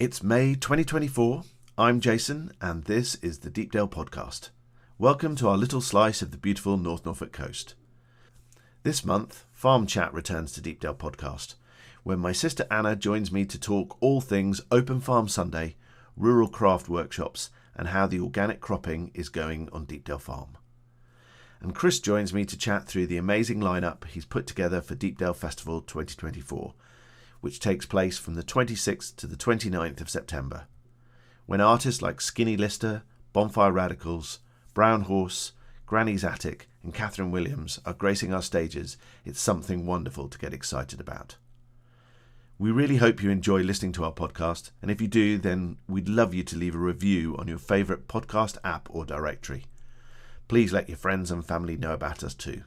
It's May 2024. I'm Jason, and this is the Deepdale podcast. Welcome to our little slice of the beautiful North Norfolk Coast. This month, Farm Chat returns to Deepdale podcast, when my sister Anna joins me to talk all things Open Farm Sunday, rural craft workshops, and how the organic cropping is going on Deepdale Farm. And Chris joins me to chat through the amazing lineup he's put together for Deepdale Festival 2024, which takes place from the 26th to the 29th of September, when artists like Skinny Lister, Bonfire Radicals, Brown Horse, Granny's Attic and Catherine Williams are gracing our stages. It's something wonderful to get excited about. We really hope you enjoy listening to our podcast, and if you do, then we'd love you to leave a review on your favourite podcast app or directory. Please let your friends and family know about us too.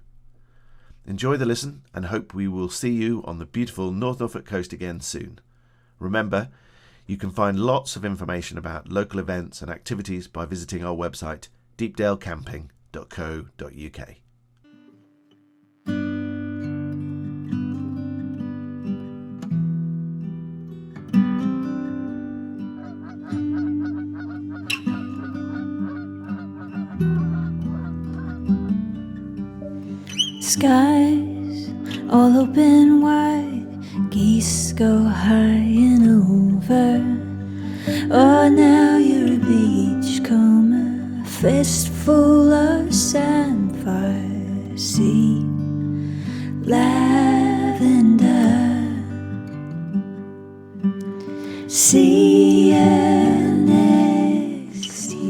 Enjoy the listen and hope we will see you on the beautiful North Norfolk Coast again soon. Remember, you can find lots of information about local events and activities by visiting our website deepdalecamping.co.uk. Skies all open wide, geese go high and over. Oh, now you're a beachcomber, fistful of sandfire, sea, lavender, see you next year.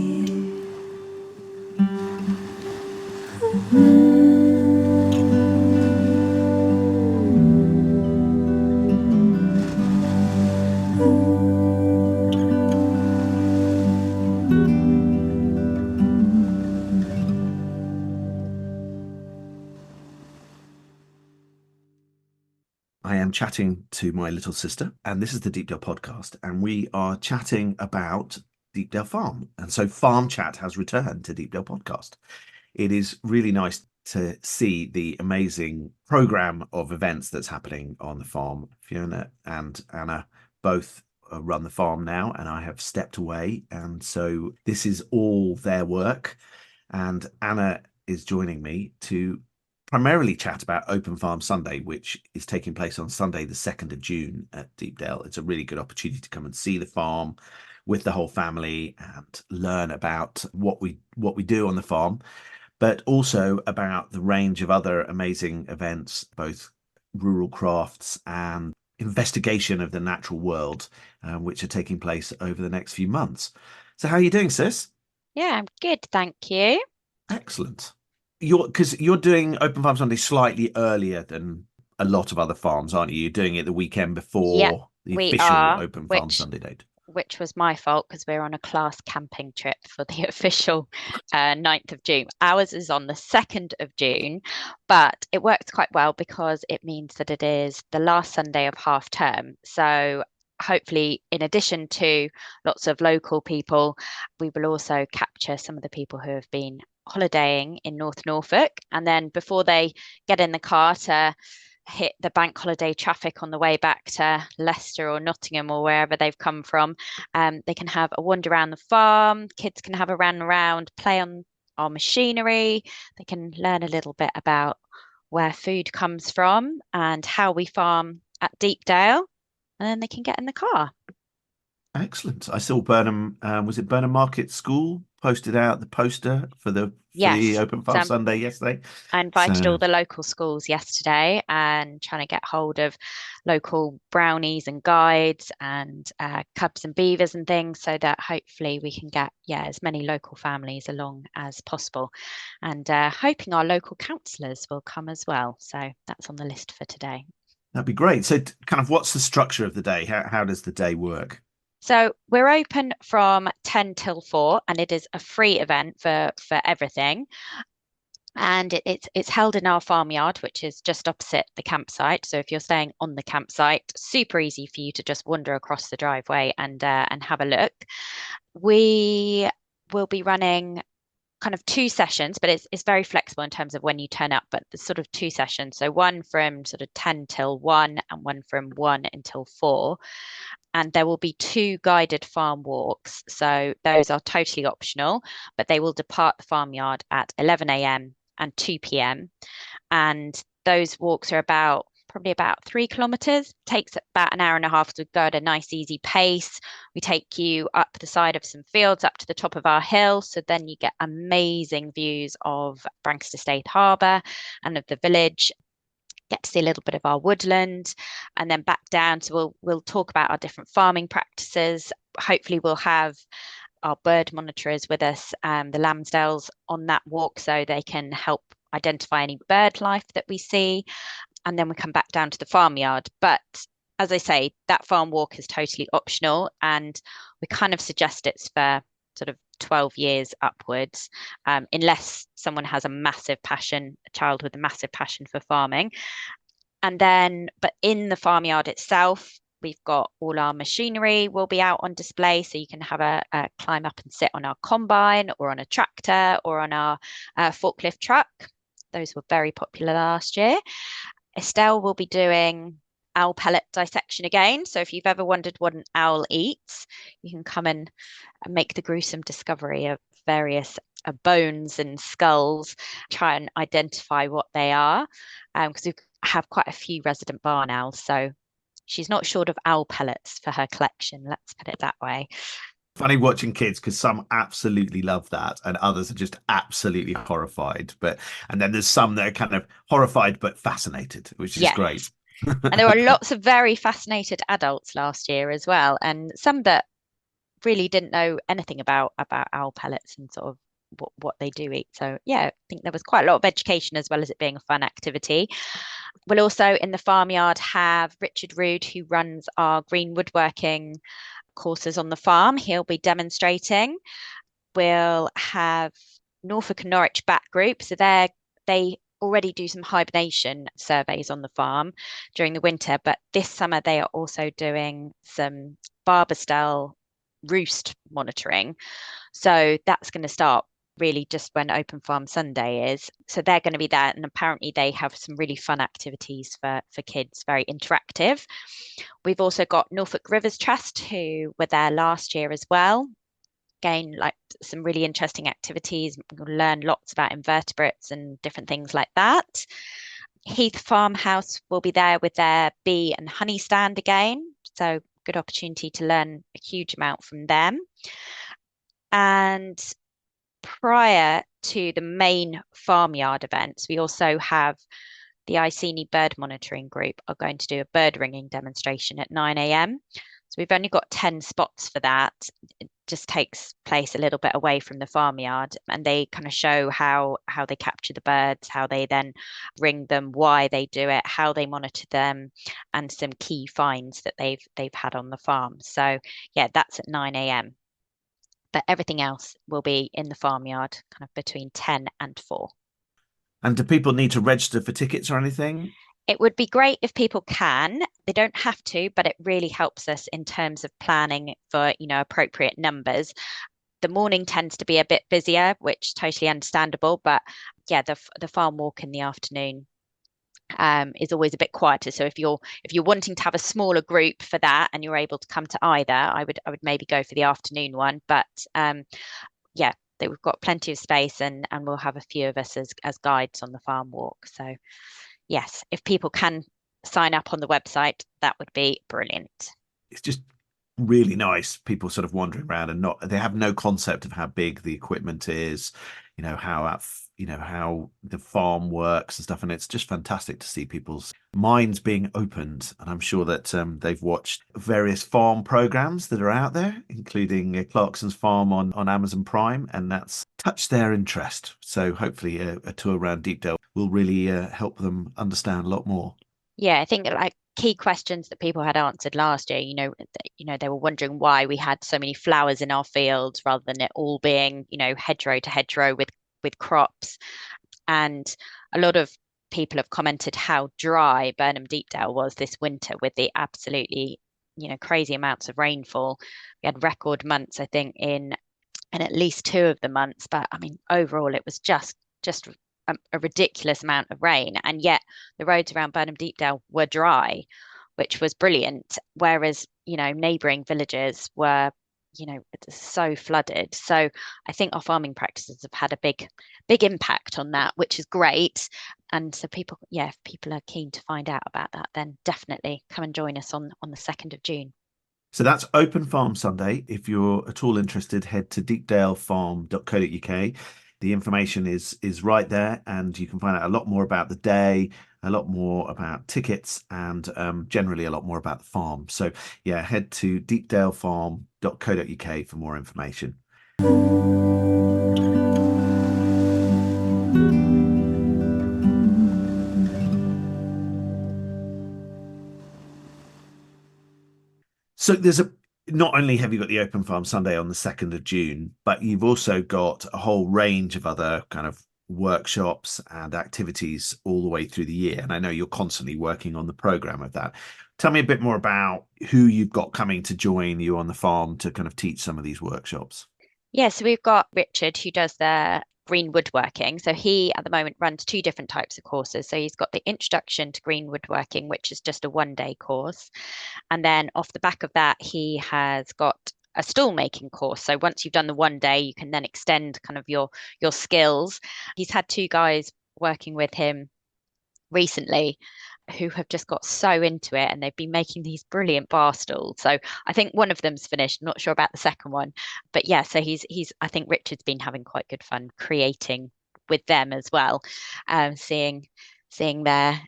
I am chatting to my little sister, and this is the Deepdale podcast, and we are chatting about Deepdale Farm. And so Farm Chat has returned to Deepdale podcast. It is really nice to see the amazing program of events that's happening on the farm. Fiona and Anna both run the farm now, and I have stepped away, and so this is all their work. And Anna is joining me to primarily chat about Open Farm Sunday, which is taking place on Sunday, the 2nd of June at Deepdale. It's a really good opportunity to come and see the farm with the whole family and learn about what we do on the farm, but also about the range of other amazing events, both rural crafts and investigation of the natural world, which are taking place over the next few months. So how are you doing, sis? Yeah, I'm good, thank you. Excellent. Because you're doing Open Farm Sunday slightly earlier than a lot of other farms, aren't you? You're doing it the weekend before the we official are, Open Farm Sunday date. Which was my fault because we're on a class camping trip for the official 9th of June. Ours is on the 2nd of June, but it works quite well because it means that it is the last Sunday of half term. So hopefully, in addition to lots of local people, we will also capture some of the people who have been holidaying in North Norfolk, and then before they get in the car to hit the bank holiday traffic on the way back to Leicester or Nottingham or wherever they've come from, they can have a wander around the farm. Kids can have a run around, play on our machinery. They can learn a little bit about where food comes from and how we farm at Deepdale, and then they can get in the car. Excellent. I saw Burnham, was it Burnham Market School posted out the poster for the Open Farm Sunday yesterday? I invited all the local schools yesterday and trying to get hold of local brownies and guides and cubs and beavers and things, so that hopefully we can get as many local families along as possible, and hoping our local councillors will come as well. So that's on the list for today. That'd be great. So kind of what's the structure of the day? How does the day work? So we're open from 10 till 4, and it is a free event for everything. And it's held in our farmyard, which is just opposite the campsite. So if you're staying on the campsite, super easy for you to just wander across the driveway and have a look. We will be running kind of 2 sessions, but it's very flexible in terms of when you turn up, but there's sort of 2 sessions. So one from sort of 10 till 1 and one from 1 until 4. and there will be 2 guided farm walks. So those are totally optional, but they will depart the farmyard at 11 a.m. and 2 p.m. And those walks are probably about 3 kilometers. Takes about an hour and a half to go at a nice easy pace. We take you up the side of some fields up to the top of our hill, so then you get amazing views of Brancaster State Harbour and of the village. Get to see a little bit of our woodland, and then back down. So we'll talk about our different farming practices. Hopefully we'll have our bird monitorers with us, the Lambsdales, on that walk, so they can help identify any bird life that we see. And then we come back down to the farmyard. But as I say, that farm walk is totally optional, and we kind of suggest it's for sort of 12 years upwards, unless someone has a massive passion, a child with a massive passion for farming. And then, but in the farmyard itself, we've got all our machinery will be out on display, so you can have a climb up and sit on our combine or on a tractor or on our forklift truck. Those were very popular last year. Estelle will be doing owl pellet dissection again. So if you've ever wondered what an owl eats, you can come and make the gruesome discovery of various bones and skulls, try and identify what they are, because we have quite a few resident barn owls. So she's not short of owl pellets for her collection, let's put it that way. Funny watching kids, because some absolutely love that and others are just absolutely horrified. And then there's some that are kind of horrified but fascinated, which is great. And there were lots of very fascinated adults last year as well, and some that really didn't know anything about owl pellets and sort of what they do eat. So yeah, I think there was quite a lot of education as well as it being a fun activity. We'll also in the farmyard have Richard Rood, who runs our green woodworking courses on the farm. He'll be demonstrating. We'll have Norfolk and Norwich bat group. So they already do some hibernation surveys on the farm during the winter, but this summer they are also doing some barber style roost monitoring. So that's going to start really just when Open Farm Sunday is. So they're going to be there, and apparently they have some really fun activities for kids, very interactive. We've also got Norfolk Rivers Trust, who were there last year as well. Again, like some really interesting activities. We'll learn lots about invertebrates and different things like that. Heath Farmhouse will be there with their bee and honey stand again. So good opportunity to learn a huge amount from them. And prior to the main farmyard events, we also have the Iceni bird monitoring group are going to do a bird ringing demonstration at 9 a.m. So we've only got 10 spots for that. It just takes place a little bit away from the farmyard, and they kind of show how they capture the birds, how they then ring them, why they do it, how they monitor them, and some key finds that they've had on the farm. So yeah, that's at 9 a.m. But everything else will be in the farmyard kind of between 10 and 4. And do people need to register for tickets or anything? It would be great if people can. They don't have to, but it really helps us in terms of planning for, appropriate numbers. The morning tends to be a bit busier, which is totally understandable. But yeah, the farm walk in the afternoon is always a bit quieter. So if you're wanting to have a smaller group for that and you're able to come to either, I would maybe go for the afternoon one. But yeah, we've got plenty of space, and we'll have a few of us as guides on the farm walk. So yes, if people can sign up on the website, that would be brilliant. It's just really nice. People sort of wandering around and they have no concept of how big the equipment is, how the farm works and stuff. And it's just fantastic to see people's minds being opened. And I'm sure that they've watched various farm programs that are out there, including Clarkson's Farm on Amazon Prime, and that's touched their interest. So hopefully a tour around Deepdale will really help them understand a lot more. Yeah, I think like key questions that people had answered last year, they were wondering why we had so many flowers in our fields rather than it all being, hedgerow to hedgerow with crops. And a lot of people have commented how dry Burnham Deepdale was this winter with the absolutely, crazy amounts of rainfall. We had record months, I think, in at least 2 of the months. But I mean, overall, it was just a ridiculous amount of rain, and yet the roads around Burnham Deepdale were dry, which was brilliant. Whereas, neighbouring villages were, so flooded. So I think our farming practices have had a big impact on that, which is great. And so people, if people are keen to find out about that, then definitely come and join us on the 2nd of June. So that's Open Farm Sunday. If you're at all interested, head to deepdalefarm.co.uk. The information is right there, and you can find out a lot more about the day, a lot more about tickets, and generally a lot more about the farm. So yeah, head to deepdalefarm.co.uk for more information. So not only have you got the Open Farm Sunday on the 2nd of June, but you've also got a whole range of other kind of workshops and activities all the way through the year. And I know you're constantly working on the program of that. Tell me a bit more about who you've got coming to join you on the farm to kind of teach some of these workshops. Yeah, so we've got Richard who does the green woodworking. So he at the moment runs 2 different types of courses. So he's got the Introduction to Green Woodworking, which is just a 1-day course. And then off the back of that, he has got a stool making course. So once you've done the 1 day, you can then extend kind of your skills. He's had 2 guys working with him recently who have just got so into it, and they've been making these brilliant bar stools. So I think one of them's finished, not sure about the second one, but yeah, so he's I think Richard's been having quite good fun creating with them as well, seeing their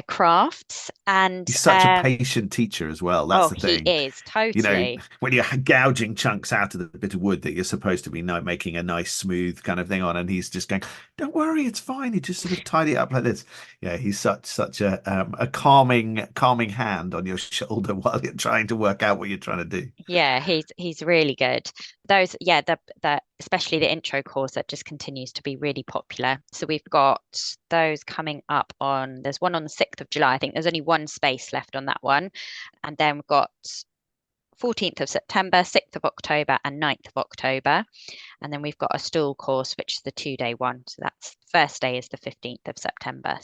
crafts. And He's such a patient teacher as well. That's oh, the he thing. is totally. When you're gouging chunks out of the bit of wood that you're supposed to be making a nice smooth kind of thing on, and he's just going, "Don't worry, it's fine." You just sort of tidy it up like this. Yeah, he's such a calming hand on your shoulder while you're trying to work out what you're trying to do. Yeah, he's really good. Those, yeah, the especially the intro course that just continues to be really popular. So we've got those coming up on, there's one on the 6th of July. I think there's only one space left on that one. And then we've got 14th of September, 6th of October, and 9th of October. And then we've got a stool course, which is the 2-day one. So that's first day is the 15th of September.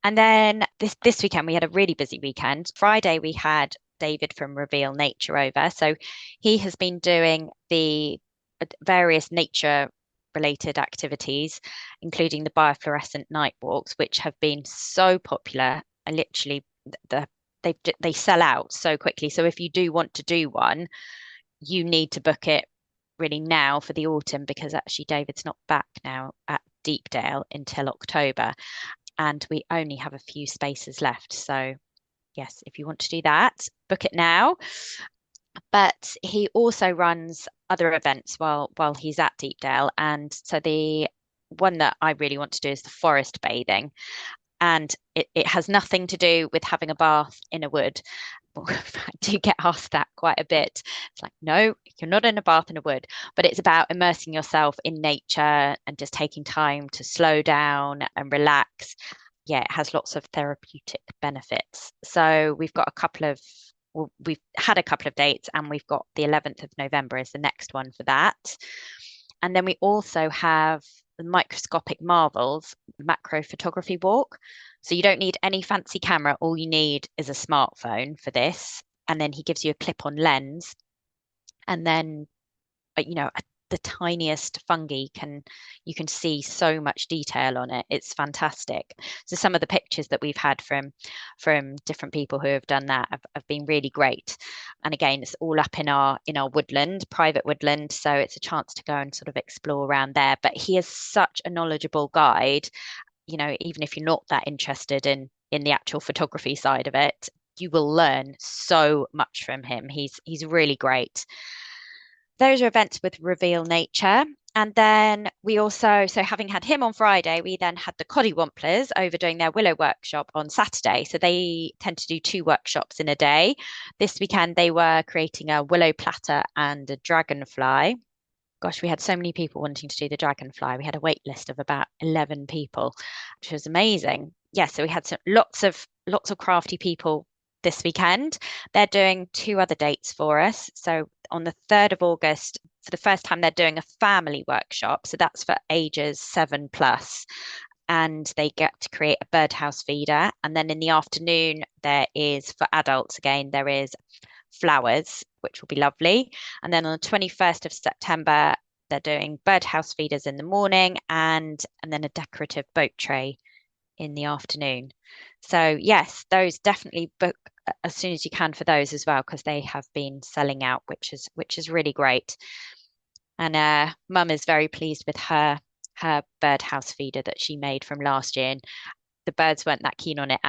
And then this weekend, we had a really busy weekend. Friday, we had David from Reveal Nature over. So he has been doing the various nature related activities, including the biofluorescent night walks, which have been so popular, and literally they sell out so quickly. So if you do want to do one, you need to book it really now for the autumn, because actually David's not back now at Deepdale until October, and we only have a few spaces left. So yes, if you want to do that, book it now. But he also runs other events while he's at Deepdale. And so the one that I really want to do is the forest bathing. And it has nothing to do with having a bath in a wood. I do get asked that quite a bit. It's like, no, you're not in a bath in a wood, but it's about immersing yourself in nature and just taking time to slow down and relax. Yeah, it has lots of therapeutic benefits. So we've had a couple of dates, and we've got the 11th of November is the next one for that. And then we also have the Microscopic Marvels macro photography walk. So you don't need any fancy camera. All you need is a smartphone for this. And then he gives you a clip-on lens. And then, the tiniest fungi you can see so much detail on it. It's fantastic. So some of the pictures that we've had from different people who have done that have been really great. And again, it's all up in our woodland, private woodland, so it's a chance to go and sort of explore around there. But he is such a knowledgeable guide. Even if you're not that interested in the actual photography side of it, you will learn so much from him. He's really great. Those are events with Reveal Nature. And then we also, so having had him on Friday, we then had the Coddywomplers over doing their willow workshop on Saturday. So they tend to do 2 workshops in a day. This weekend, they were creating a willow platter and a dragonfly. Gosh, we had so many people wanting to do the dragonfly. We had a wait list of about 11 people, which was amazing. Yeah, so we had lots of crafty people this weekend. They're doing 2 other dates for us. So on the 3rd of August, for the first time, they're doing a family workshop. So that's for ages 7+. and they get to create a birdhouse feeder. And then in the afternoon, there is, for adults again, there is flowers, which will be lovely. And then on the 21st of September, they're doing birdhouse feeders in the morning and then a decorative boat tray in the afternoon. So yes, those definitely book as soon as you can for those as well, because they have been selling out, which is really great. And Mum is very pleased with her birdhouse feeder that she made from last year. And the birds weren't that keen on it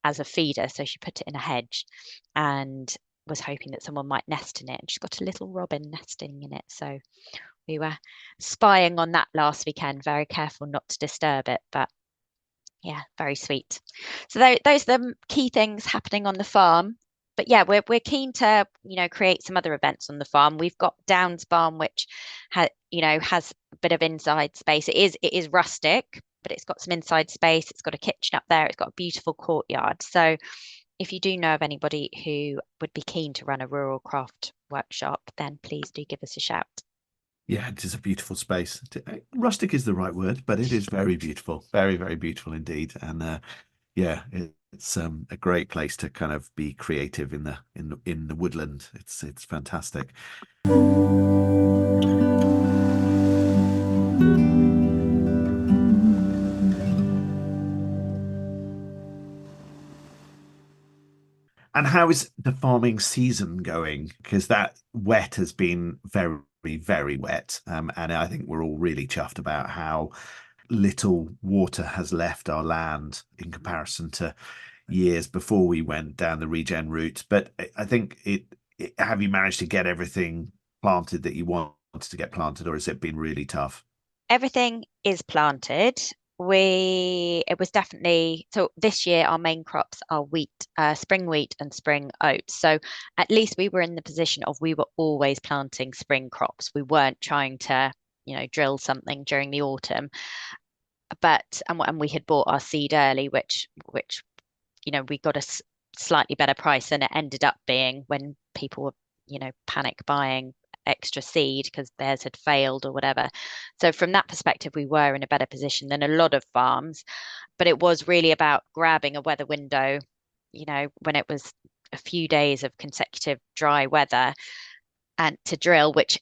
as a feeder, so she put it in a hedge and was hoping that someone might nest in it. And she's got a little robin nesting in it. So we were spying on that last weekend, very careful not to disturb it, but yeah, very sweet. So those are the key things happening on the farm. But yeah, we're keen to create some other events on the farm. We've got Downs Barn, which has a bit of inside space. It is rustic, but it's got some inside space. It's got a kitchen up there. It's got a beautiful courtyard. So if you do know of anybody who would be keen to run a rural craft workshop, then please do give us a shout. Yeah, it is a beautiful space. Rustic is the right word, but it is very beautiful, very, very beautiful indeed. And yeah, it's a great place to kind of be creative in the woodland. It's fantastic. And how is the farming season going? Because that wet has been very, very wet. And I think we're all really chuffed about how little water has left our land in comparison to years before we went down the regen route. But I think have you managed to get everything planted that you wanted to get planted, or has it been really tough? Everything is planted. It was definitely so this year our main crops are wheat, spring wheat and spring oats. So at least we were in the position of we were always planting spring crops. We weren't trying to, drill something during the autumn. And we had bought our seed early, which we got a slightly better price than it ended up being when people were, panic buying extra seed because theirs had failed or whatever. So from that perspective, we were in a better position than a lot of farms. But it was really about grabbing a weather window, when it was a few days of consecutive dry weather and to drill, which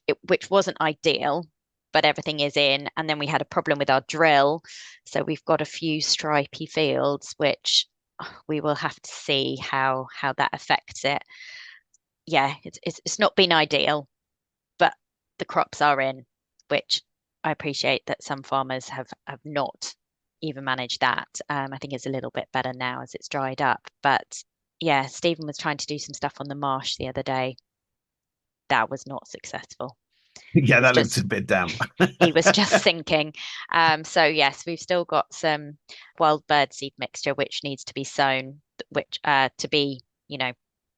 wasn't ideal, but everything is in. And then we had a problem with our drill. So we've got a few stripy fields, which we will have to see how that affects it. Yeah, it's not been ideal, but the crops are in, which I appreciate that some farmers have not even managed that. I think it's a little bit better now as it's dried up. But yeah, Stephen was trying to do some stuff on the marsh the other day. That was not successful. Yeah, He was that looks just a bit damp. he was just sinking. So yes, we've still got some wild bird seed mixture which needs to be sown, which to be,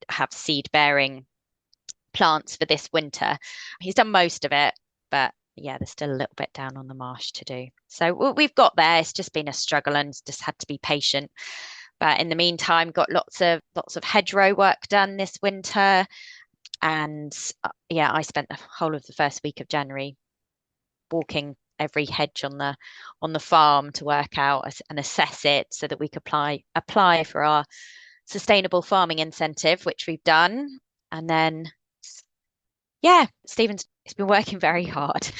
have seed bearing plants for this winter. He's done most of it, but yeah, there's still a little bit down on the marsh to do. So we've got there. It's just been a struggle and just had to be patient. But in the meantime, got lots of hedgerow work done this winter. And yeah, I spent the whole of the first week of January walking every hedge on the farm to work out and assess it so that we could apply for our sustainable farming incentive, which we've done. And then yeah, Stephen's he's been working very hard.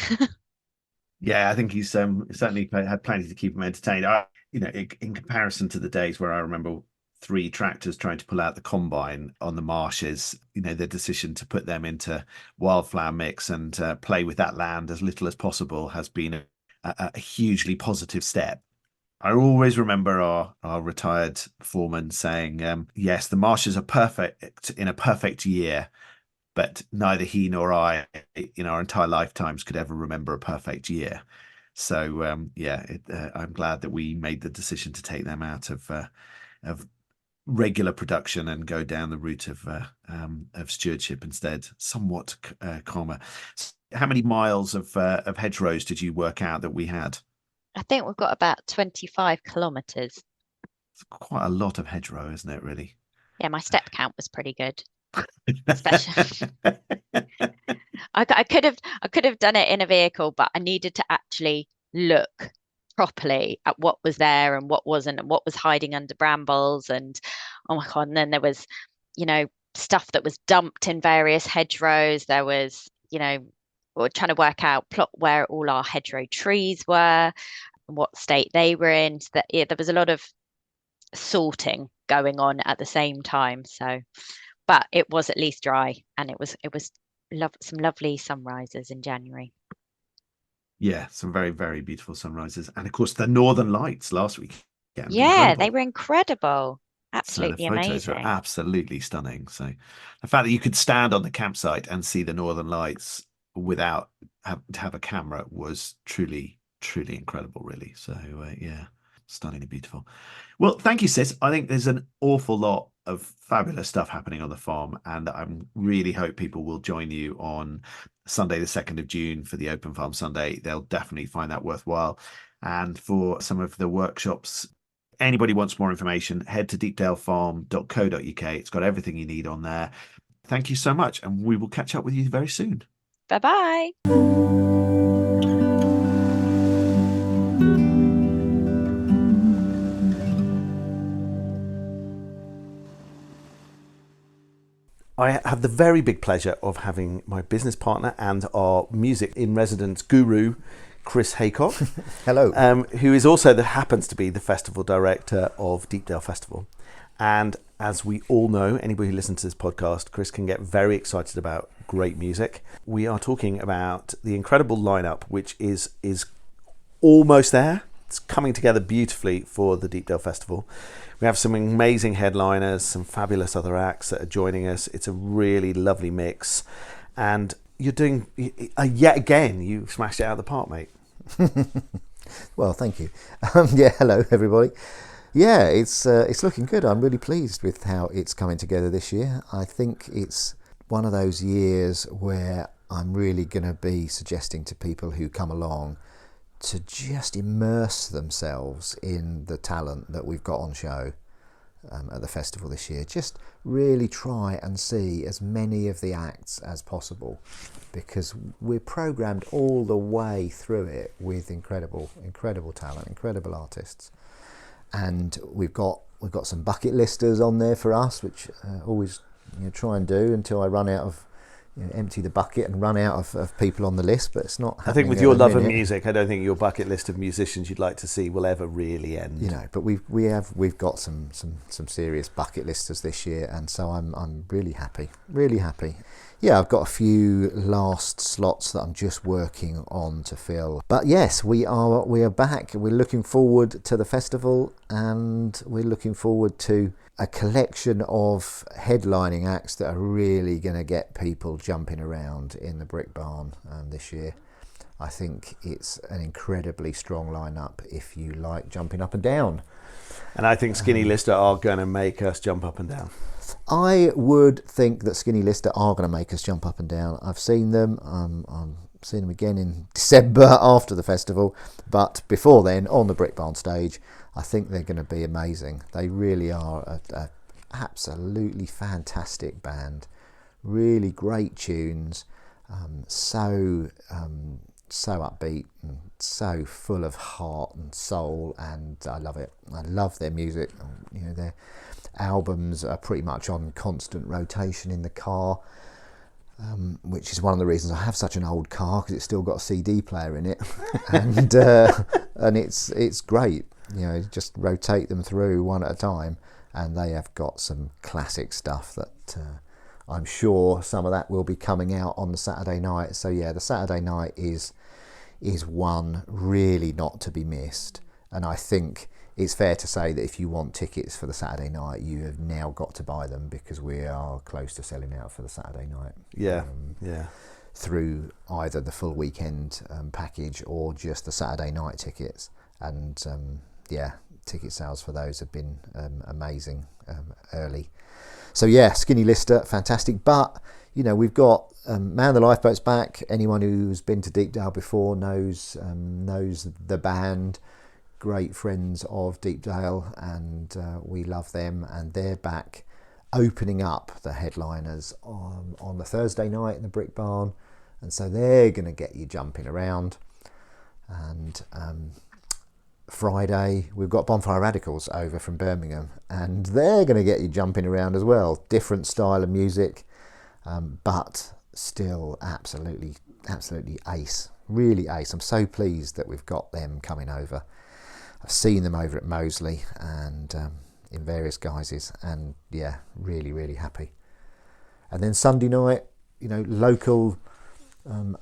Yeah, I think he's certainly had plenty to keep him entertained. In comparison to the days where I remember three tractors trying to pull out the combine on the marshes, the decision to put them into wildflower mix and play with that land as little as possible has been a hugely positive step. I always remember our retired foreman saying, yes, the marshes are perfect in a perfect year, but neither he nor I in our entire lifetimes could ever remember a perfect year. So I'm glad that we made the decision to take them out of regular production and go down the route of stewardship instead, somewhat calmer. How many miles of hedgerows did you work out that we had? I think we've got about 25 kilometers. It's quite a lot of hedgerow, isn't it, really? Yeah, my step count was pretty good. Especially I could have done it in a vehicle, but I needed to actually look properly at what was there and what wasn't, and what was hiding under brambles. And oh my God, and then there was, stuff that was dumped in various hedgerows. There was, we're trying to work out plot where all our hedgerow trees were and what state they were in. So that, yeah, there was a lot of sorting going on at the same time. So, but it was at least dry, and it was some lovely sunrises in January. Yeah, some very, very beautiful sunrises. And of course, the Northern Lights last week. Yeah, they were incredible. So the Absolutely photos were amazing. absolutely stunning. So the fact that you could stand on the campsite and see the Northern Lights without to have a camera was truly, truly incredible, really. So yeah, stunningly beautiful. Well, thank you, sis. I think there's an awful lot of fabulous stuff happening on the farm, and I really hope people will join you on Sunday, the 2nd of June for the Open Farm Sunday. They'll definitely find that worthwhile. And for some of the workshops, anybody wants more information, head to deepdalefarm.co.uk. It's got everything you need on there. Thank you so much, and we will catch up with you very soon. Bye-bye. I have the very big pleasure of having my business partner and our music in residence guru, Chris Haycock. Hello. Who is also happens to be the festival director of Deepdale Festival. And as we all know, anybody who listens to this podcast, Chris can get very excited about great music. We are talking about the incredible lineup, which is almost there. It's coming together beautifully for the Deepdale Festival. We have some amazing headliners, some fabulous other acts that are joining us. It's a really lovely mix. And you're doing, yet again, you smashed it out of the park, mate. Well, thank you. Yeah, hello, everybody. Yeah, it's looking good. I'm really pleased with how it's coming together this year. I think it's one of those years where I'm really going to be suggesting to people who come along to just immerse themselves in the talent that we've got on show at the festival this year. Just really try and see as many of the acts as possible, because we're programmed all the way through it with incredible talent, incredible artists. And we've got some bucket listers on there for us, which I always try and do until I run out of empty the bucket and run out of people on the list, but it's not happening. I think with your love of music, I don't think your bucket list of musicians you'd like to see will ever really end. But we've got some serious bucket listers this year, and so I'm really happy. Yeah, I've got a few last slots that I'm just working on to fill. But yes, we are back. We're looking forward to the festival, and we're looking forward to a collection of headlining acts that are really going to get people jumping around in the Brick Barn this year. I think it's an incredibly strong lineup if you like jumping up and down. And I think Skinny Lister are going to make us jump up and down. I would think that Skinny Lister are going to make us jump up and down. I've seen them. I'm seeing them again in December after the festival. But before then, on the Brick Barn stage, I think they're going to be amazing. They really are a absolutely fantastic band. Really great tunes. So upbeat and so full of heart and soul, and I love it. I love their music. Their albums are pretty much on constant rotation in the car, which is one of the reasons I have such an old car, because it's still got a CD player in it, and it's great. Just rotate them through one at a time, and they have got some classic stuff that I'm sure some of that will be coming out on the Saturday night. So yeah, the Saturday night is one really not to be missed, and I think it's fair to say that if you want tickets for the Saturday night, you have now got to buy them, because we are close to selling out for the Saturday night. Yeah. Through either the full weekend package or just the Saturday night tickets. And ticket sales for those have been amazing early. So yeah, Skinny Lister, fantastic. But we've got Man the Lifeboat's back. Anyone who's been to Deepdale before knows the band. Great friends of Deepdale, and we love them, and they're back opening up the headliners on the Thursday night in the Brick Barn, and so they're going to get you jumping around. And Friday, we've got Bonfire Radicals over from Birmingham, and they're going to get you jumping around as well. Different style of music, but still absolutely ace. Really ace. I'm so pleased that we've got them coming over. I've seen them over at Moseley and in various guises, and yeah, really happy. And then Sunday night, local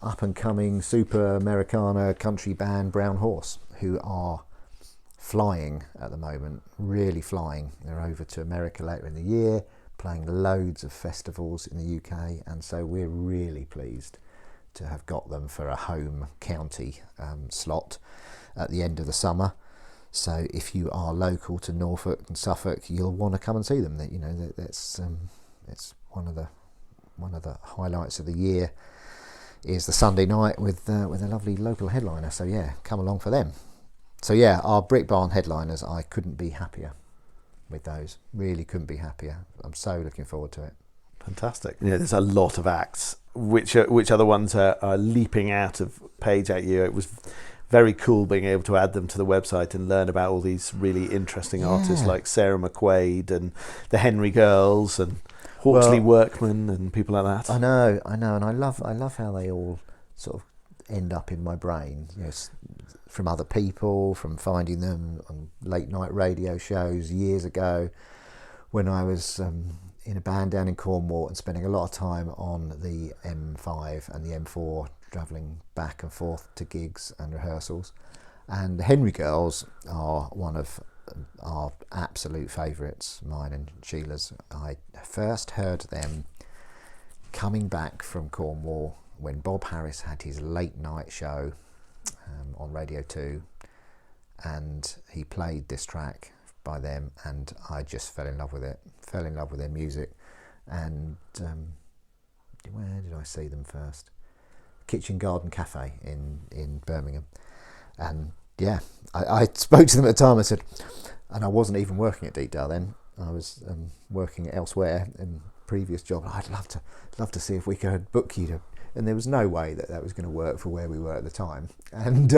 up and coming super Americana country band Brown Horse, who are flying at the moment, really flying. They're over to America later in the year, playing loads of festivals in the UK, and so we're really pleased to have got them for a home county slot at the end of the summer. So if you are local to Norfolk and Suffolk, you'll want to come and see them. That's it's one of the highlights of the year is the Sunday night with a lovely local headliner. So yeah, come along for them. So yeah, our Brick Barn headliners, I couldn't be happier with those. Really couldn't be happier. I'm so looking forward to it. Fantastic. There's a lot of acts. Which other ones are leaping out of page at you? It was very cool being able to add them to the website and learn about all these really interesting artists like Sarah McQuaid and the Henry Girls and Hawksley Workman and people like that. I know, and I love how they all sort of end up in my brain. From other people, from finding them on late night radio shows years ago, when I was in a band down in Cornwall and spending a lot of time on the M5 and the M4, travelling back and forth to gigs and rehearsals. And the Henry Girls are one of our absolute favourites, mine and Sheila's. I first heard them coming back from Cornwall when Bob Harris had his late night show on Radio 2, and he played this track by them, and I just fell in love with it, fell in love with their music. And where did I see them first? Kitchen Garden Cafe in Birmingham. And yeah, I spoke to them at the time. I said, and I wasn't even working at Deepdale then, I was working elsewhere in previous job. I'd love to see if we could book you to, and there was no way that was going to work for where we were at the time, and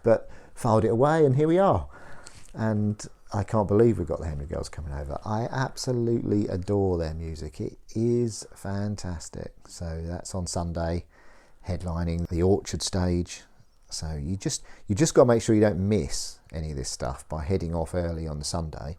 but filed it away, and here we are. And I can't believe we've got the Henry Girls coming over. I absolutely adore their music. It is fantastic. So that's on Sunday, headlining the Orchard stage. So you just got to make sure you don't miss any of this stuff by heading off early on the Sunday.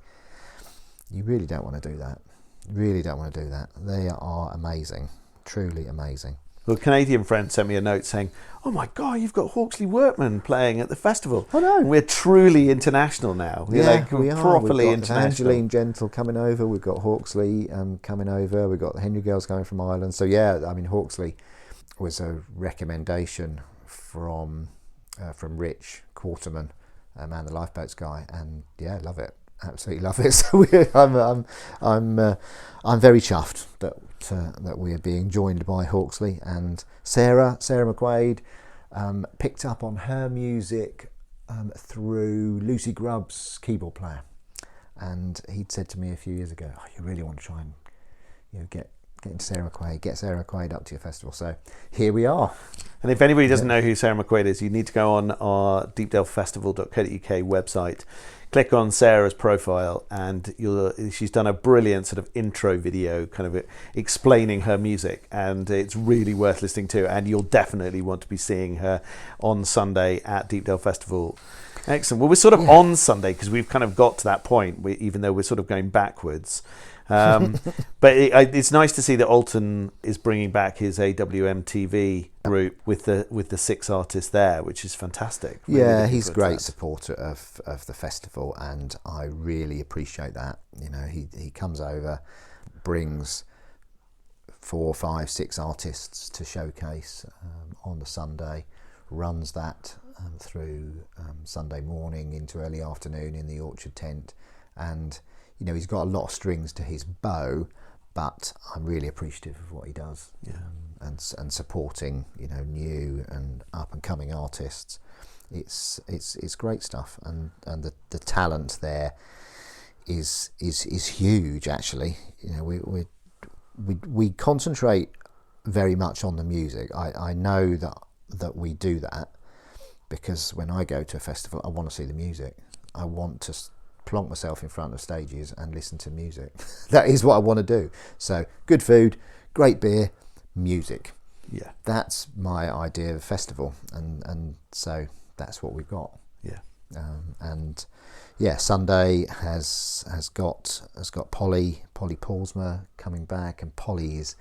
You really don't want to do that. Really don't want to do that. They are amazing, truly amazing. Well, a Canadian friend sent me a note saying, "Oh my God, you've got Hawksley Workman playing at the festival." I know. We're truly international now. We are. Properly We've got international. Angeline Gentle coming over. We've got Hawksley coming over. We've got the Henry Girls coming from Ireland. So yeah, I mean, Hawksley was a recommendation from Rich Quarterman, Man the Lifeboats guy, and yeah, love it. Absolutely love it. So I'm very chuffed that we are being joined by Hawksley. And Sarah McQuaid picked up on her music through Lucy Grubb's keyboard player, and he'd said to me a few years ago, "Oh, you really want to try and get into Sarah McQuaid, get Sarah McQuaid up to your festival." So here we are. And if anybody doesn't know who Sarah McQuaid is, you need to go on our deepdalefestival.co.uk website, click on Sarah's profile, and she's done a brilliant sort of intro video kind of explaining her music, and it's really worth listening to, and you'll definitely want to be seeing her on Sunday at Deepdale Festival. Excellent. Well, we're sort of on Sunday because we've kind of got to that point, even though we're sort of going backwards. But it's nice to see that Alton is bringing back his AWM TV group with the 6 artists there, which is fantastic. Yeah, he's a great supporter of the festival, and I really appreciate that. He comes over, brings 4, 5, 6 artists to showcase on the Sunday, runs that through Sunday morning into early afternoon in the Orchard tent, and he's got a lot of strings to his bow, but I'm really appreciative of what he does, and supporting new and up and coming artists. It's great stuff, and the talent there is huge. Actually, we concentrate very much on the music. I know that we do that, because when I go to a festival, I want to see the music. I want to plonk myself in front of stages and listen to music. That is what I want to do. So good food, great beer, music. Yeah. That's my idea of a festival, and so that's what we've got. Yeah. And yeah, Sunday has got Polly Paulsma coming back, and Polly is,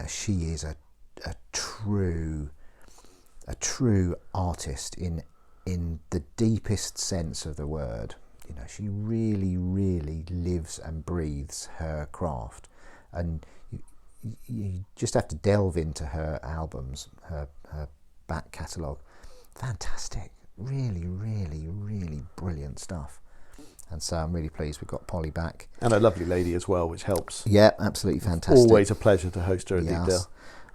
she is a true artist in the deepest sense of the word. She really, really lives and breathes her craft, and you just have to delve into her albums, her back catalogue. Fantastic, really, really, really brilliant stuff. And so I'm really pleased we've got Polly back, And a lovely lady as well, which helps. Yeah, absolutely fantastic. Always a pleasure to host her at Yes. Deepdale.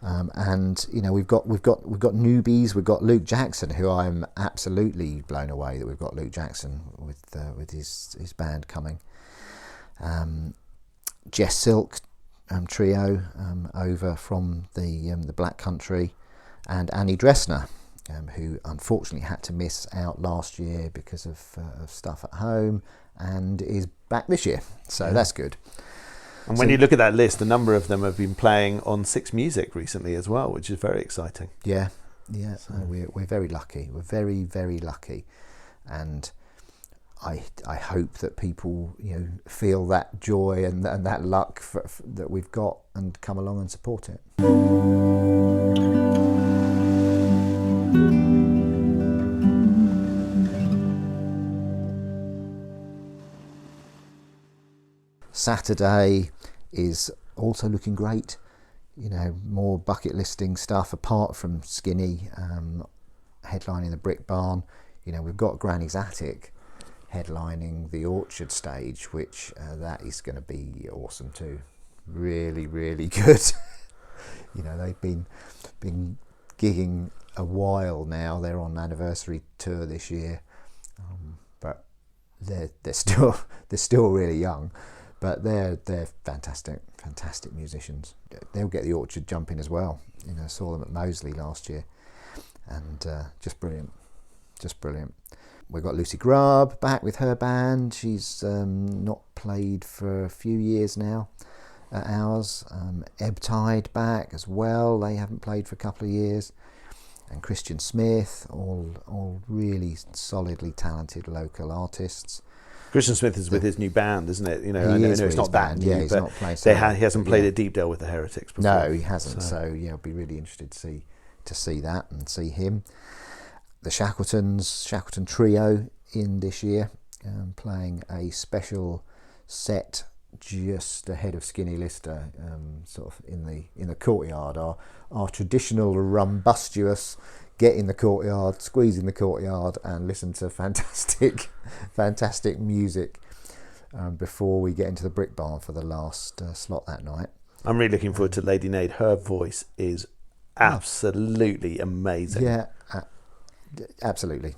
And we've got newbies. We've got Luke Jackson, who I'm absolutely blown away that we've got Luke Jackson with his band coming. Jess Silk trio over from the Black Country, and Annie Dressner, who unfortunately had to miss out last year because of stuff at home, and is back this year. So that's good. And when you look at that list, a number of them have been playing on Six Music recently as well, which is very exciting. Yeah. We're very lucky. We're very, very lucky, and I hope that people feel that joy and that luck that we've got, and come along and support it. Saturday is also looking great. More bucket listing stuff apart from Skinny headlining the Brick Barn. We've got Granny's Attic headlining the Orchard stage, which that is going to be awesome too. Really, really good. They've been gigging a while now. They're on anniversary tour this year, but they're still really young. But they're fantastic musicians. They'll get the Orchard jumping as well. Saw them at Moseley last year, and just brilliant. We've got Lucy Grubb back with her band. She's not played for a few years now at ours. Ebb Tide back as well. They haven't played for a couple of years. And Christian Smith, all really solidly talented local artists. Christian Smith is with his new band, isn't it? I know it's not that new, he's but not played he hasn't played at Deepdale with the Heretics before. No, he hasn't. So I'll be really interested to see that and see him. The Shackleton Trio in this year, playing a special set just ahead of Skinny Lister, sort of in the courtyard. Our traditional rumbustious get in the courtyard, squeeze in the courtyard, and listen to fantastic music before we get into the Brick Barn for the last slot that night. I'm really looking forward to Lady Nade. Her voice is absolutely amazing. Yeah, absolutely.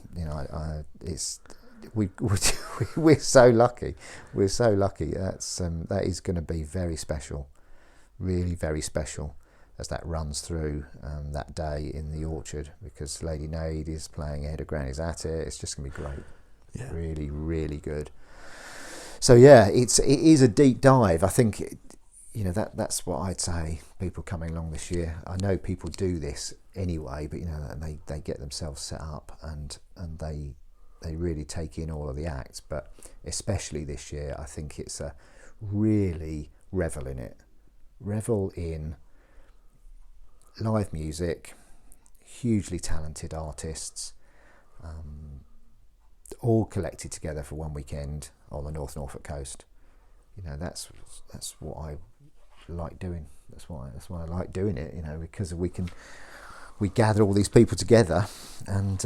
We're so lucky. We're so lucky. That is going to be very special, really very special, as that runs through that day in the Orchard, because Lady Nade is playing ahead of Granny's Attic. It's just going to be great. Yeah. Really, really good. So yeah, it is a deep dive. I think that's what I'd say. People coming along this year. I know people do this anyway, but they get themselves set up and they really take in all of the acts. But especially this year, I think it's a really revel in it. Revel in live music, hugely talented artists, all collected together for one weekend on the North Norfolk Coast. That's what I like doing. That's why I like doing it. Because we gather all these people together, and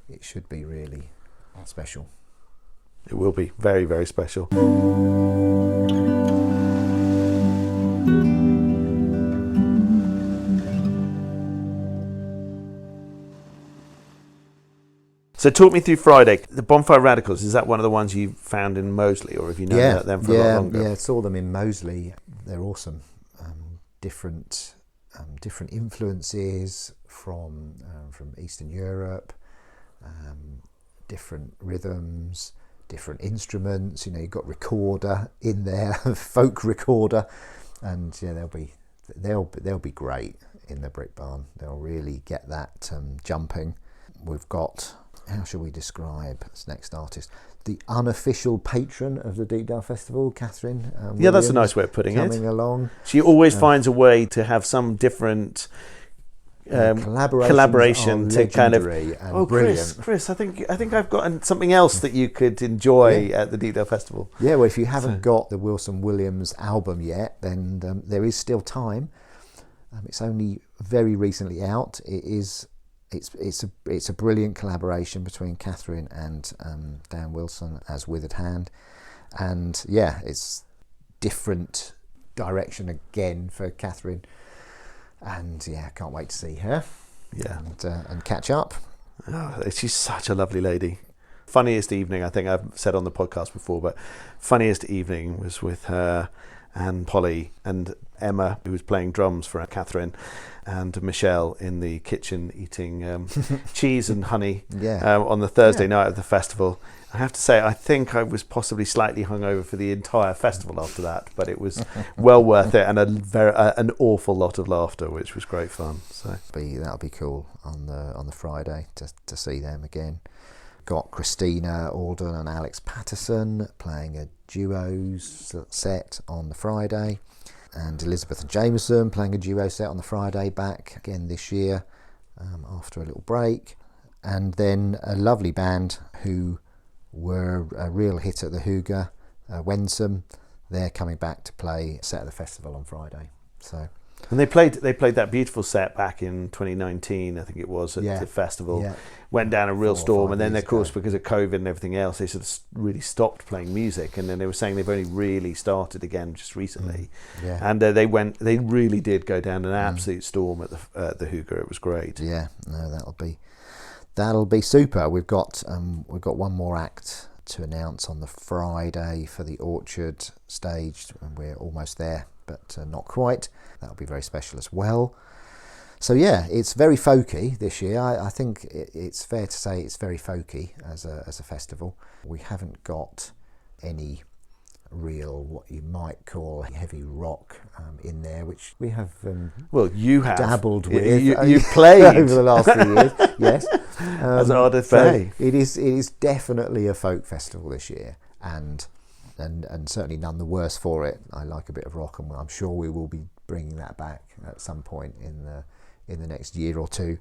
it should be really special. It will be very, very special. So talk me through Friday. The Bonfire Radicals, is that one of the ones you found in Moseley, or have you known them for a lot longer? Yeah, saw them in Moseley. They're awesome. Different different influences from Eastern Europe, different rhythms, different instruments. You know, you've got recorder in there, folk recorder, and yeah, they'll be great in the Brick Barn. They'll really get that jumping. We've got, how shall we describe this next artist? The unofficial patron of the Deepdale Festival, Catherine. Yeah, that's a nice way of putting it. Coming along. She always finds a way to have some different collaboration to kind of. And brilliant. Chris, I think I've got something else that you could enjoy at the Deepdale Festival. Yeah, well, if you haven't got the Wilson Williams album yet, then there is still time. It's only very recently out. It's a brilliant collaboration between Catherine and Dan Wilson as Withered Hand, and yeah, it's different direction again for Catherine, and yeah, I can't wait to see her. Yeah, and catch up. Oh, she's such a lovely lady. Funniest evening, I think I've said on the podcast before, but funniest evening was with her and Polly and Emma, who was playing drums for Catherine, and Michelle in the kitchen eating cheese and honey on the Thursday night of the festival. I have to say, I think I was possibly slightly hungover for the entire festival after that, but it was well worth it, and an awful lot of laughter, which was great fun. So that'll be cool on the Friday to see them again. Got Christina Alden and Alex Patterson playing a duos set on the Friday, and Elizabeth and Jameson playing a duo set on the Friday back again this year after a little break. And then a lovely band who were a real hit at the Hooger, Wensum. They're coming back to play a set at the festival on Friday. And they played that beautiful set back in 2019, I think it was, at the festival. Yeah. Went down a real storm, and then of course because of COVID and everything else, they sort of really stopped playing music. And then they were saying they've only really started again just recently. And they really did go down an absolute storm at the Hooger. It was great. Yeah, no, that'll be super. We've got one more act to announce on the Friday for the Orchard stage, and we're almost there, but not quite. That'll be very special as well. So yeah, it's very folky this year. I think it's fair to say it's very folky as a festival. We haven't got any real, what you might call heavy rock in there, which we have you have dabbled with. You played over the last few years. Yes, as hard to say. It is definitely a folk festival this year, and certainly none the worse for it. I like a bit of rock, and I'm sure we will be bringing that back at some point in the next year or two.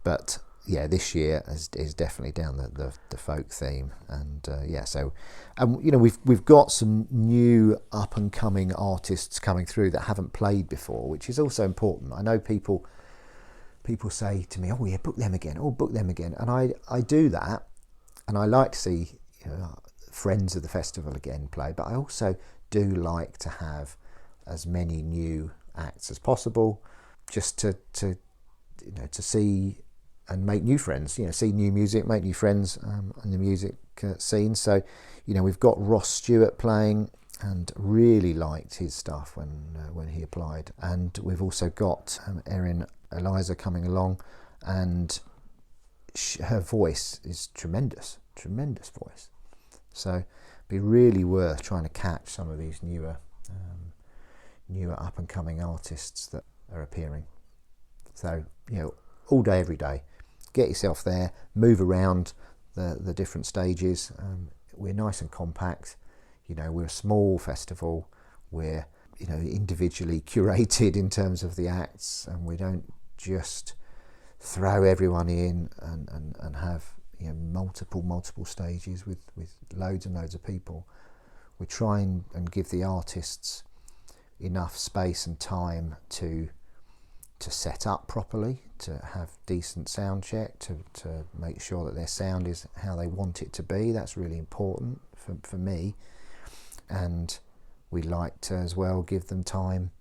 But yeah, this year is definitely down the folk theme, and we've got some new up and coming artists coming through that haven't played before, which is also important. I know people say to me, "Oh yeah, book them again. Oh, book them again," and I do that, and I like to see friends of the festival again play, but I also do like to have as many new acts as possible, just to see and make new friends, see new music, make new friends in the music scene. So we've got Ross Stewart playing, and really liked his stuff when he applied. And we've also got Erin Eliza coming along, and her voice is tremendous voice. So it'd be really worth trying to catch some of these newer up and coming artists that are appearing. So all day, every day, get yourself there, move around the different stages. We're nice and compact. We're a small festival. We're individually curated in terms of the acts, and we don't just throw everyone in and have multiple stages with loads and loads of people. We try and give the artists enough space and time to set up properly, to have decent sound check, to make sure that their sound is how they want it to be. That's really important for me. And we like to as well give them time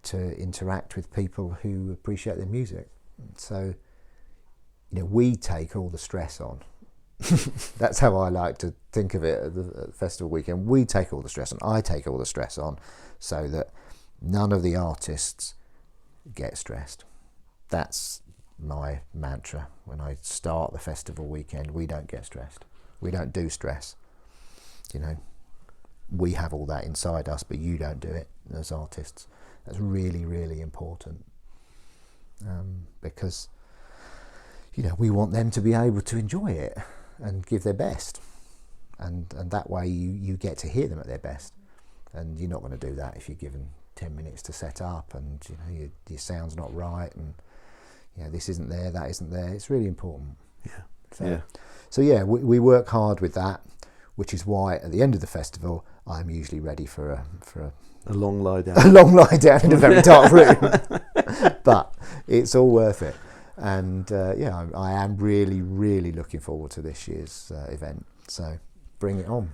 to interact with people who appreciate their music. So we take all the stress on. That's how I like to think of it at the festival weekend. We take all the stress on. I take all the stress on, so that none of the artists get stressed. That's my mantra when I start the festival weekend. We don't get stressed. We don't do stress. You know, we have all that inside us, but you don't do it as artists. That's really, really important, because, you know, we want them to be able to enjoy it and give their best, and that way you get to hear them at their best. And you're not going to do that if you're given 10 minutes to set up, and you know your sound's not right, and you know, this isn't there, that isn't there. It's really important. So we work hard with that, which is why at the end of the festival I'm usually ready for a long lie down. A long lie down in a very dark room. But it's all worth it. And I am really, really looking forward to this year's event. So bring it on.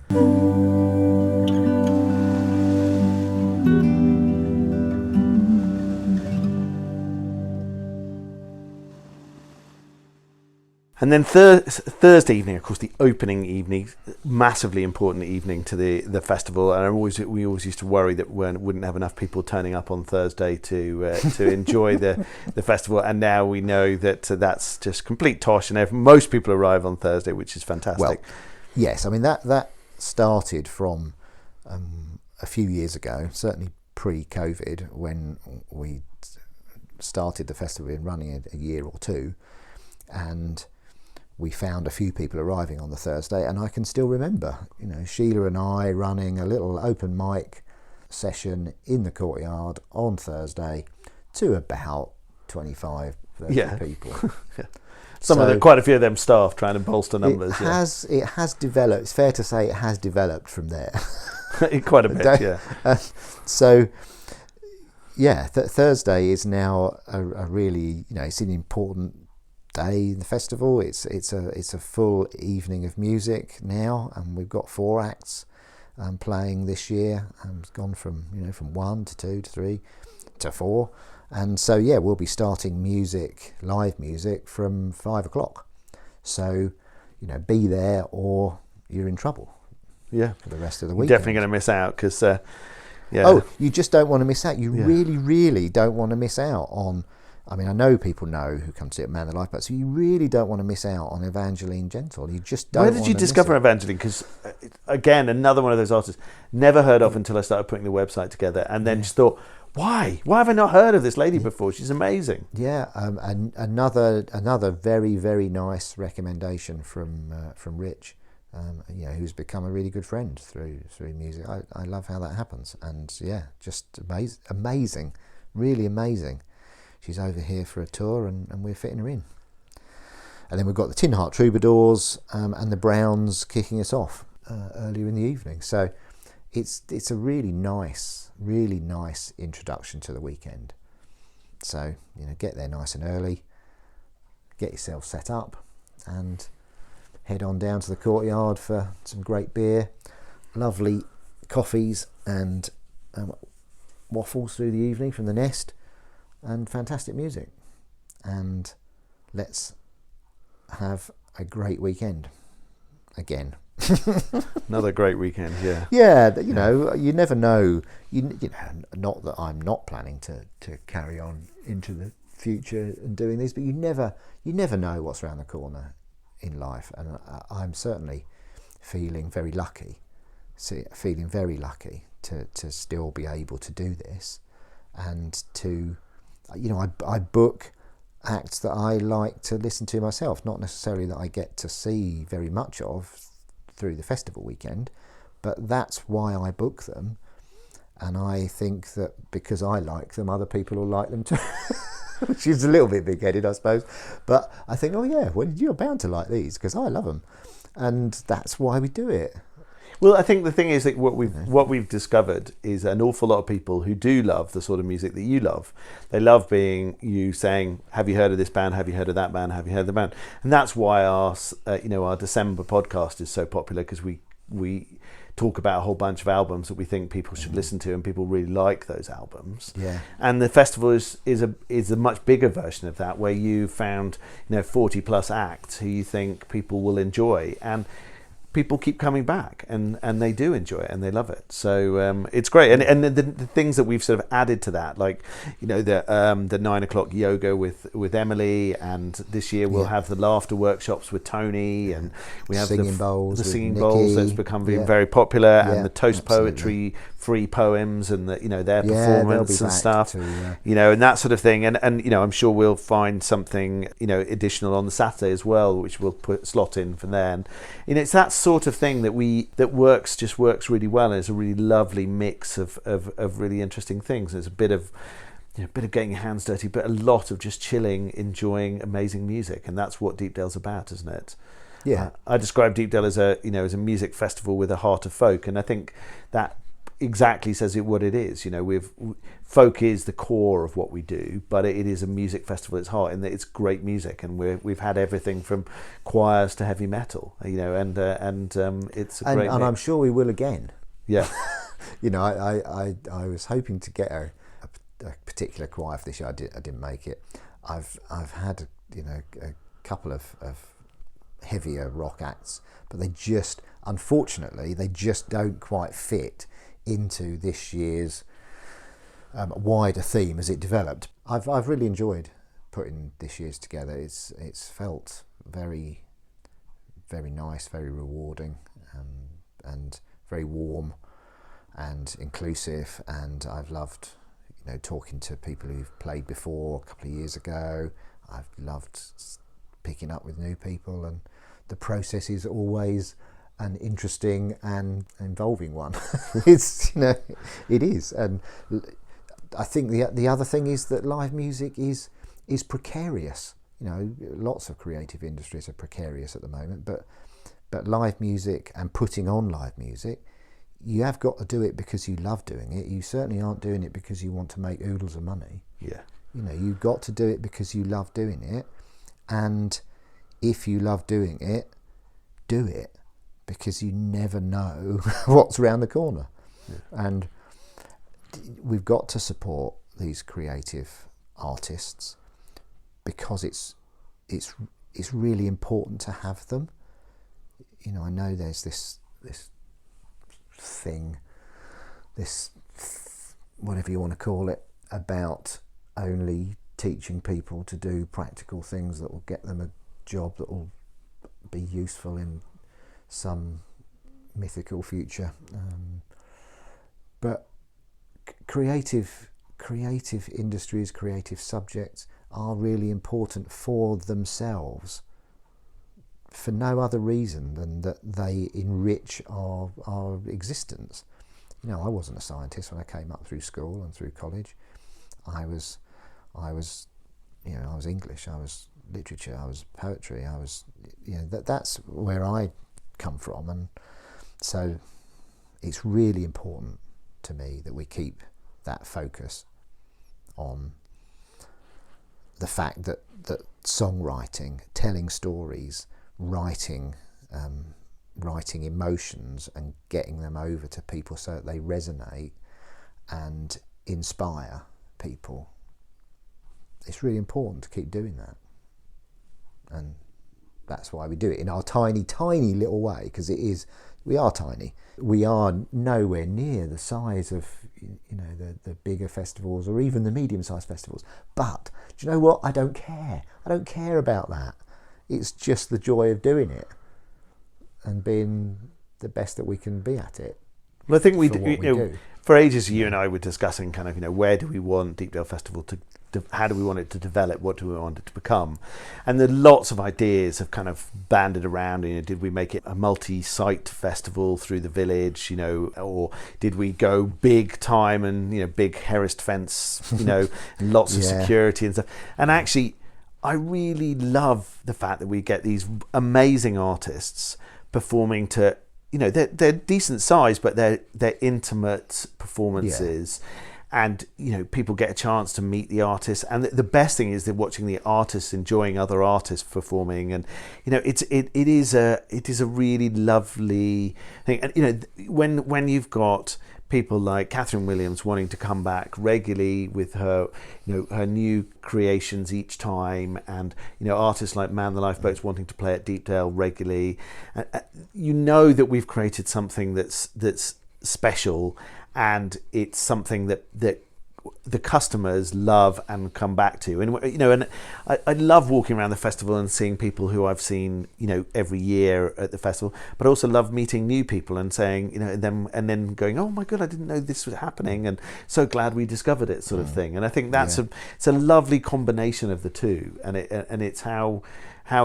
And then Thursday evening, of course, the opening evening, massively important evening to the festival. And we always used to worry that we wouldn't have enough people turning up on Thursday to enjoy the festival. And now we know that that's just complete tosh, and most people arrive on Thursday, which is fantastic. Well, yes, I mean that started from a few years ago, certainly pre-COVID, when we started the festival, been running a year or two, and we found a few people arriving on the Thursday, and I can still remember, you know, Sheila and I running a little open mic session in the courtyard on Thursday to about 25, 30 people. Quite a few of them staff trying to bolster numbers. It has developed. It's fair to say it has developed from there. Quite a bit, yeah. Thursday is now a really, you know, it's an important day in the festival. It's a full evening of music now, and we've got 4 acts playing this year. It's gone from 1 to 2 to 3 to 4, and so we'll be starting live music from 5 o'clock. So, you know, be there or you're in trouble. Yeah, for the rest of the week. Definitely going to miss out because. Oh, you just don't want to miss out. You really, really don't want to miss out on. I mean, I know people who come to see it, Man the Life, but so you really don't want to miss out on Evangeline Gentle. You just don't. Where did you discover Evangeline? Because again, another one of those artists never heard of until I started putting the website together, and then just thought, why have I not heard of this lady before? She's amazing. Yeah, another very, very nice recommendation from Rich. Who's become a really good friend through music. I love how that happens, and just amazing, really amazing. She's over here for a tour, and we're fitting her in. And then we've got the Tin Heart Troubadours and the Browns kicking us off earlier in the evening. So it's a really nice introduction to the weekend. So, you know, get there nice and early, get yourself set up, and head on down to the courtyard for some great beer, lovely coffees and waffles through the evening from the Nest, and fantastic music. And let's have a great weekend again. Another great weekend, yeah. Yeah, you know, you never know. You know, not that I'm not planning to carry on into the future and doing this, but you never know what's around the corner in life, and I'm certainly feeling very lucky to still be able to do this, and to, you know, I book acts that I like to listen to myself, not necessarily that I get to see very much of through the festival weekend, but that's why I book them, and I think that because I like them, other people will like them too. Which is a little bit big-headed, I suppose, but I think, you're bound to like these because I love them, and that's why we do it. Well, I think the thing is that what we've discovered is an awful lot of people who do love the sort of music that you love. They love being you saying, "Have you heard of this band? Have you heard of that band? Have you heard of the band?" And that's why our December podcast is so popular, because we talk about a whole bunch of albums that we think people should listen to, and people really like those albums. Yeah. And the festival is a much bigger version of that, where you found 40 plus acts who you think people will enjoy. And people keep coming back, and they do enjoy it and they love it. So it's great. And the things that we've sort of added to that, like, you know, the 9 o'clock yoga with Emily, and this year we'll have the laughter workshops with Tony, and we have Singing bowls the with singing Nikki. bowls that's become very popular, and the toast absolutely. poetry, free poems, and the, you know, their they'll performance be and back stuff, too, you know, and that sort of thing. And you know, I'm sure we'll find something, you know, additional on the Saturday as well, which we'll slot in from there. And you know, it's that sort of thing that works really well, and it's a really lovely mix of really interesting things. There's a bit of getting your hands dirty, but a lot of just chilling, enjoying amazing music, and that's what Deepdale's about, isn't it? Yeah. I describe Deepdale as a music festival with a heart of folk, and I think that exactly says it what it is. You know, folk is the core of what we do, but it is a music festival at its heart, and it's great music, and we've had everything from choirs to heavy metal, you know, and it's a great and I'm sure we will again. Yeah. You know, I was hoping to get a particular choir for this year. I didn't make it. I've had, you know, a couple of heavier rock acts, but unfortunately they just don't quite fit into this year's wider theme as it developed. I've really enjoyed putting this year's together. It's felt very, very nice, very rewarding, and very warm and inclusive, and I've loved, you know, talking to people who've played before a couple of years ago. I've loved picking up with new people, and the process is always an interesting and involving one. It's, you know, it is. And I think the other thing is that live music is precarious. You know, lots of creative industries are precarious at the moment, but live music and putting on live music, you have got to do it because you love doing it. You certainly aren't doing it because you want to make oodles of money. Yeah. You know, you've got to do it because you love doing it, and if you love doing it, do it, because you never know what's around the corner. Yeah. And we've got to support these creative artists because it's really important to have them. You know, I know there's this thing, whatever you want to call it, about only teaching people to do practical things that will get them a job that will be useful in some mythical future. But creative industries, creative subjects are really important for themselves, for no other reason than that they enrich our existence. You know, I wasn't a scientist when I came up through school and through college. I was you know, I was English, I was literature, I was poetry, I was, you know, that's where I come from. And so it's really important to me that we keep that focus on the fact that songwriting, telling stories, writing emotions and getting them over to people so that they resonate and inspire people, it's really important to keep doing that. And that's why we do it in our tiny little way, because we are tiny. We are nowhere near the size of, you know, the bigger festivals or even the medium-sized festivals. But do you know what? I don't care. I don't care about that. It's just the joy of doing it and being the best that we can be at it. Well, I think we do. For ages, you and I were discussing kind of, you know, where do we want Deepdale Festival to how do we want it to develop? What do we want it to become? And there are lots of ideas have kind of banded around. You know, did we make it a multi-site festival through the village? You know, or did we go big time and, you know, big Herist fence? You know, and lots of security and stuff. And actually, I really love the fact that we get these amazing artists performing to, you know, they're decent size, but they're intimate performances. Yeah. And, you know, people get a chance to meet the artists, and the best thing is they're watching the artists enjoying other artists performing, and, you know, it is a really lovely thing. And, you know, when you've got people like Catherine Williams wanting to come back regularly with her, her new creations each time, and artists like Man the Lifeboats wanting to play at Deepdale regularly. That we've created something that's special, and it's something that the customers love and come back to. And I love walking around the festival and seeing people who I've seen every year at the festival, but I also love meeting new people and saying them, and then going, oh my god, I didn't know this was happening, and so glad we discovered it, sort of thing. And I think that's it's a lovely combination of the two, and it's how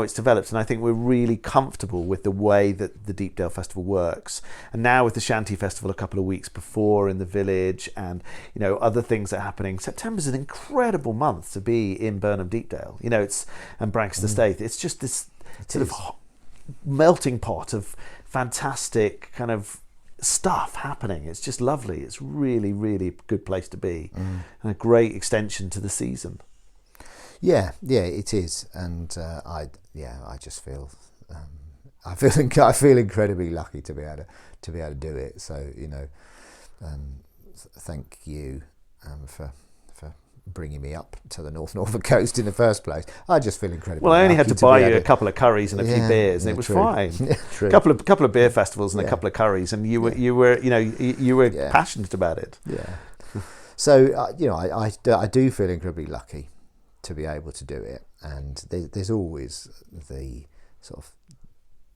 it's developed. And I think we're really comfortable with the way that the Deepdale Festival works. And now with the Shanty Festival a couple of weeks before in the village, and other things that are happening, September's an incredible month to be in Burnham Deepdale. And Branxton Staithe. It's just this sort of melting pot of fantastic kind of stuff happening. It's just lovely. It's really, really a good place to be, and a great extension to the season. Yeah, it is, and I just feel I feel incredibly lucky to be able to do it. So thank you for bringing me up to the North Norfolk Coast in the first place. I just feel incredibly. Well, I only lucky had to buy you a couple of curries and a few beers, and it was true. fine. True. A couple of beer festivals and a couple of curries, and you were passionate about it. Yeah. So I do feel incredibly lucky to be able to do it, and there's always the sort of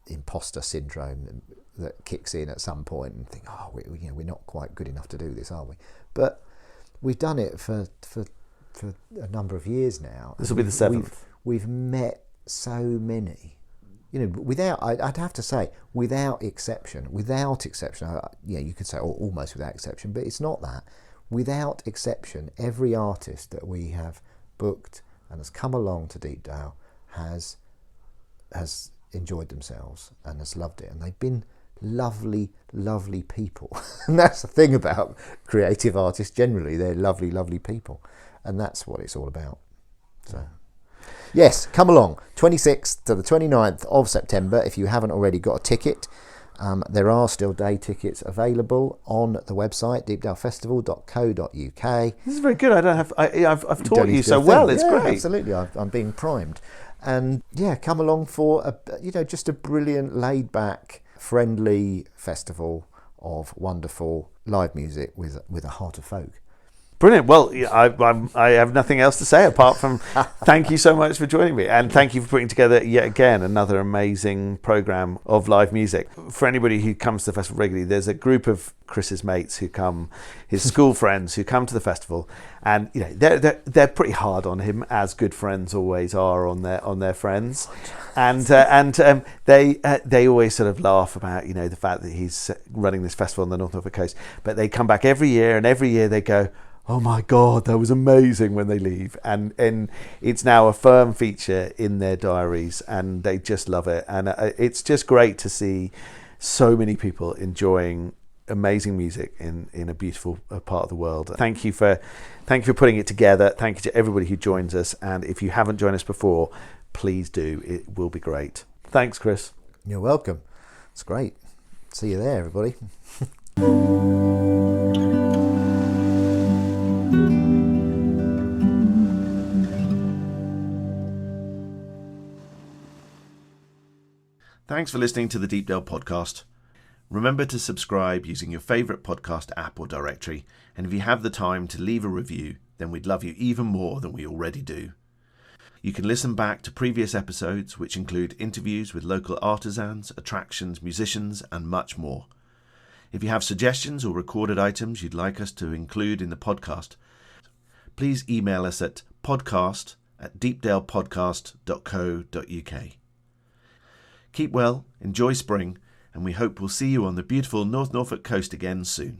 imposter syndrome that kicks in at some point and think, we're not quite good enough to do this, are we? But we've done it for a number of years now. This will be the 7th. We've met so many, without, I'd have to say, without exception, you could say almost without exception, but it's not that. Without exception, every artist that we have booked and has come along to Deepdale has enjoyed themselves and has loved it, and they've been lovely people. And that's the thing about creative artists generally, they're lovely people, and that's what it's all about. So yes, come along, 26th to the 29th of September. If you haven't already got a ticket, there are still day tickets available on the website deepdalefestival.co.uk. This is very good. I've taught you so well. It's great. Absolutely, I'm being primed, and come along for just a brilliant, laid back, friendly festival of wonderful live music with a heart of folk. Brilliant. Well, I have nothing else to say apart from thank you so much for joining me, and thank you for putting together yet again another amazing programme of live music. For anybody who comes to the festival regularly, there's a group of Chris's mates who come, his school friends who come to the festival, and they're pretty hard on him, as good friends always are on their friends, and they always sort of laugh about the fact that he's running this festival on the North Norfolk Coast, but they come back every year, and every year they go, oh my God, that was amazing when they leave. And it's now a firm feature in their diaries, and they just love it. And it's just great to see so many people enjoying amazing music in a beautiful part of the world. Thank you for putting it together. Thank you to everybody who joins us. And if you haven't joined us before, please do. It will be great. Thanks, Chris. You're welcome. It's great. See you there, everybody. Thanks for listening to the Deepdale podcast. Remember to subscribe using your favourite podcast app or directory, and if you have the time to leave a review, then we'd love you even more than we already do. You can listen back to previous episodes, which include interviews with local artisans, attractions, musicians, and much more. If you have suggestions or recorded items you'd like us to include in the podcast, please email us at podcast@deepdalepodcast.co.uk. Keep well, enjoy spring, and we hope we'll see you on the beautiful North Norfolk Coast again soon.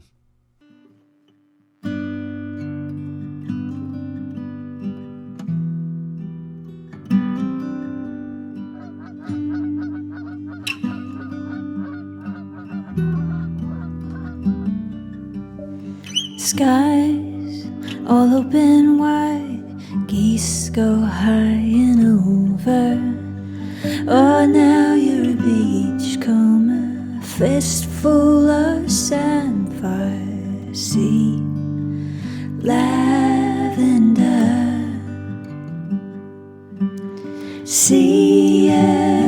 Skies all open wide, geese go high and over. Oh, now you're a beachcomber, fistful of sandfire. sea, lavender, sea.